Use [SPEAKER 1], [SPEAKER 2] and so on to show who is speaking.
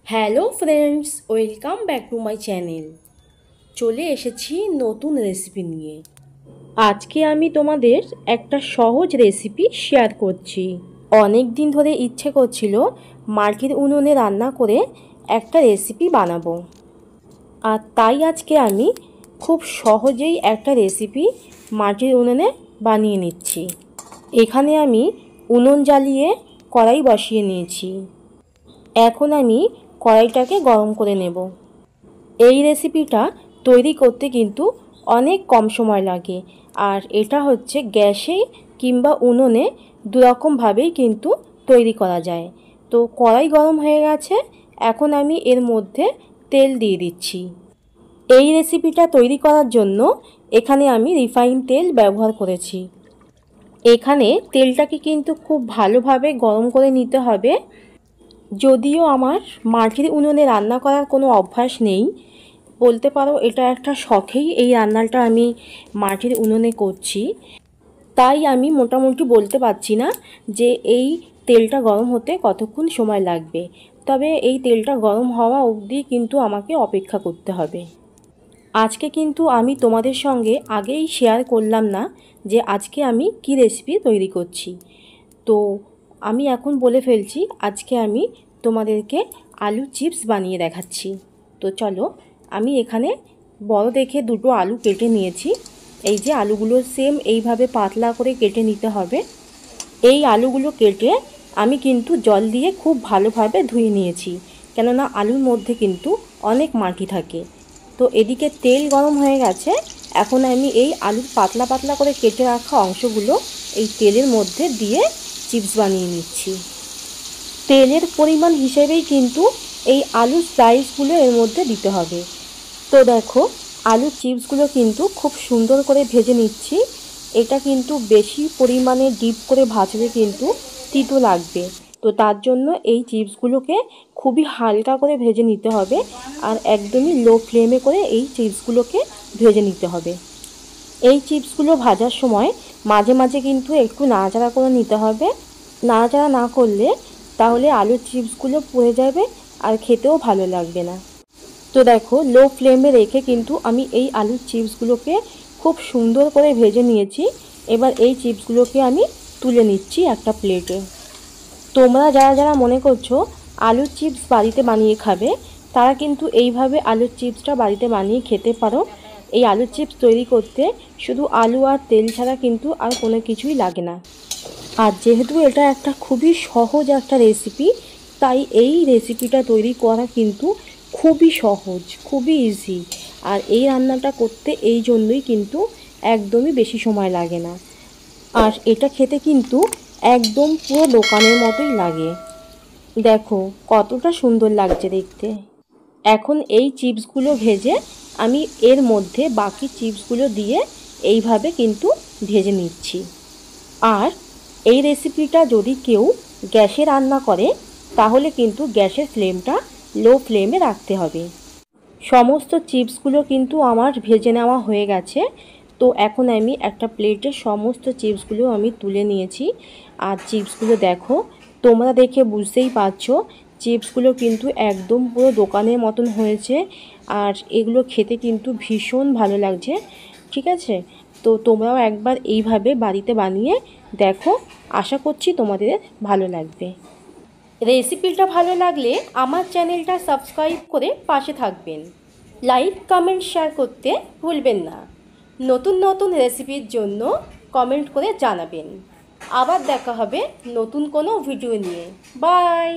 [SPEAKER 1] Hello friends, welcome back to my channel. চলে এসেছি নতুন রেসিপি নিয়ে। আজকে আমি তোমাদের একটা সহজ রেসিপি শেয়ার করছি। অনেক দিন ধরে ইচ্ছে করছিল মাটির উনুনে রান্না করে একটা রেসিপি বানাবো, আর তাই আজকে আমি খুব সহজেই একটা রেসিপি মাটির উনুনে বানিয়ে নিচ্ছি। এখানে আমি উনুন জ্বালিয়ে কড়াই বসিয়ে নিয়েছি। এখন আমি কড়াইটাকে গরম করে নেব। এই রেসিপিটা তৈরি করতে কিন্তু অনেক কম সময় লাগে, আর এটা হচ্ছে গ্যাসে কিংবা উনুনে দুরকমভাবেই কিন্তু তৈরি করা যায়। তো কড়াই গরম হয়ে গেছে, এখন আমি এর মধ্যে তেল দিয়ে দিচ্ছি। এই রেসিপিটা তৈরি করার জন্য এখানে আমি রিফাইন তেল ব্যবহার করেছি। এখানে তেলটাকে কিন্তু খুব ভালোভাবে গরম করে নিতে হবে। যদিও আমার মাটির উনুনে রান্না করার কোনো অভ্যাস নেই, বলতে পারো এটা একটা শখেই এই রান্নাটা আমি মাটির উনুনে করছি, তাই আমি মোটামুটি বলতে পারছি না যে এই তেলটা গরম হতে কতক্ষণ সময় লাগবে। তবে এই তেলটা গরম হওয়া অবধি কিন্তু আমাকে অপেক্ষা করতে হবে। আজকে কিন্তু আমি তোমাদের সঙ্গে আগেই শেয়ার করলাম না যে আজকে আমি কি রেসিপি তৈরি করছি। তো আমি এখন বলে ফেলছি, আজকে আমি তোমাদেরকে আলু চিপস বানিয়ে দেখাচ্ছি। তো চলো, আমি এখানে বড় দেখে দুটো আলু কেটে নিয়েছি। এই যে আলুগুলো সেম এইভাবে পাতলা করে কেটে নিতে হবে। এই আলুগুলো কেটে আমি কিন্তু জল দিয়ে খুব ভালোভাবে ধুয়ে নিয়েছি, কেননা আলুর মধ্যে কিন্তু অনেক মাটি থাকে। তো এদিকে তেল গরম হয়ে গেছে, এখন আমি এই আলুর পাতলা পাতলা করে কেটে রাখা অংশগুলো এই তেলের মধ্যে দিয়ে চিপস বানিয়ে নিচ্ছি। তেলের পরিমাণ হিসেবেই কিন্তু এই আলুর স্লাইসগুলো এর মধ্যে দিতে হবে। তো দেখো, আলুর চিপসগুলো কিন্তু খুব সুন্দর করে ভেজে নিচ্ছি। এটা কিন্তু বেশি পরিমাণে ডিপ করে ভাজলে কিন্তু তিতো লাগবে। তো তার জন্য এই চিপসগুলোকে খুবই হালকা করে ভেজে নিতে হবে, আর একদমই লো ফ্লেমে করে এই চিপসগুলোকে ভেজে নিতে হবে। এই চিপসগুলো ভাজার সময় মাঝে মাঝে কিন্তু একটু নাড়াচাড়া করে নিতে হবে। নাড়াচাড়া না করলে তাহলে আলুর চিপসগুলো পুড়ে যাবে আর খেতেও ভালো লাগবে না। তো দেখো, লো ফ্লেমে রেখে কিন্তু আমি এই আলুর চিপসগুলোকে খুব সুন্দর করে ভেজে নিয়েছি। এবার এই চিপসগুলোকে আমি তুলে নিচ্ছি একটা প্লেটে। তোমরা যারা যারা মনে করছো আলুর চিপস বাড়িতে বানিয়ে খাবে, তারা কিন্তু এইভাবে আলুর চিপসটা বাড়িতে বানিয়ে খেতে পারো। এই আলুর চিপস তৈরি করতে শুধু আলু আর তেল ছাড়া কিন্তু আর কোনো কিছুই লাগে না। আর যেহেতু এটা একটা খুবই সহজ একটা রেসিপি, তাই এই রেসিপিটা তৈরি করা কিন্তু খুবই সহজ, খুবই ইজি। আর এই রান্নাটা করতে এই জন্যই কিন্তু একদমই বেশি সময় লাগে না। আর এটা খেতে কিন্তু একদম পুরো দোকানের মতোই লাগে। দেখো কতটা সুন্দর লাগছে দেখতে। এখন এই চিপসগুলো ভেজে আমি এর মধ্যে বাকি চিপসগুলো দিয়ে এইভাবে কিন্তু ভেজে নিচ্ছি। আর এই রেসিপিটা যদি কেউ গ্যাসে রান্না করে, তাহলে কিন্তু গ্যাসের ফ্লেমটা লো ফ্লেমে রাখতে হবে। সমস্ত চিপসগুলো কিন্তু আমার ভেজে নেওয়া হয়ে গেছে। তো এখন আমি একটা প্লেটে সমস্ত চিপসগুলো আমি তুলে নিয়েছি। আর চিপসগুলো দেখো, তোমরা দেখে বুঝতেই পারছো চিপসগুলো কিন্তু একদম পুরো দোকানের মতন হয়েছে। আর এগুলো খেতে কিন্তু ভীষণ ভালো লাগছে। ঠিক আছে, তো তোমরাও একবার এইভাবে বাড়িতে বানিয়ে দেখো, আশা করছি তোমাদের ভালো লাগবে। রেসিপিটা ভালো লাগলে আমার চ্যানেলটা সাবস্ক্রাইব করে পাশে থাকবেন। লাইক, কমেন্ট, শেয়ার করতে ভুলবেন না। নতুন নতুন রেসিপির জন্য কমেন্ট করে জানাবেন। আবার দেখা হবে নতুন কোনো ভিডিও নিয়ে। বাই।